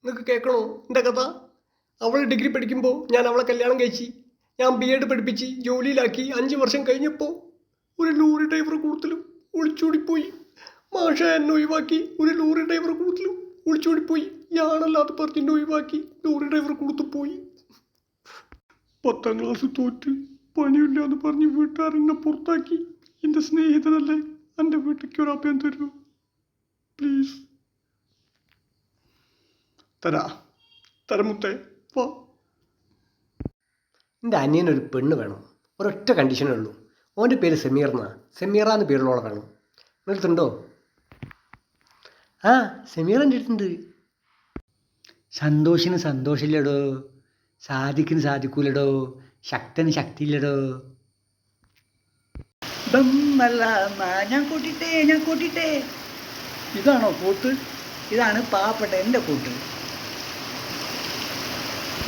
നിങ്ങൾക്ക് കേൾക്കണോ എൻ്റെ കഥ? അവൾ ഡിഗ്രി പഠിക്കുമ്പോൾ ഞാൻ അവളെ കല്യാണം കഴിച്ച്, ഞാൻ BEd പഠിപ്പിച്ച് ജോലിയിലാക്കി. 5 വർഷം കഴിഞ്ഞപ്പോൾ ഒരു ലോറി ഡ്രൈവർ കൂടുതലും ഒളിച്ചോടിപ്പോയി. മാഷ എന്നെ ഒഴിവാക്കി. ഒരു ലോറി ഡ്രൈവർ കൂടുതലും ഒളിച്ചോടിപ്പോയി. ഞാനല്ലാതെ പറഞ്ഞ് എന്നെ ഒഴിവാക്കി. ലോറി ഡ്രൈവർ കൂടുതൽ പോയി. 10ാം ക്ലാസ് തോറ്റ് പണിയില്ല എന്ന് പറഞ്ഞ് വീട്ടുകാരെന്നെ പുറത്താക്കി. എൻ്റെ സ്നേഹിതനല്ലേ, എൻ്റെ വീട്ടിലേക്ക് ഒരു അഭയം തരൂ പ്ലീസ്. തരമുത്തേ വാ. എൻ്റെ അനിയനൊരു പെണ്ണ് വേണം. ഒരൊറ്റ കണ്ടീഷനേ ഉള്ളൂ. ഓൻ്റെ പേര് സമീർ എന്ന് പേരുള്ളവളെ വേണം. നിങ്ങൾക്കുണ്ടോ? ആ, സമീർ എൻ്റെ അടുത്തുണ്ട്. സന്തോഷിന് സന്തോഷമില്ലടോ, സാധിക്കിന് സാധിക്കൂലടോ, ശക്തന് ശക്തിയില്ലടോ. ഞാൻ കൂട്ടിട്ടേ. ഇതാണോ കൂട്ട്? ഇതാണ് പാവപ്പെട്ട എൻ്റെ കൂട്ട്.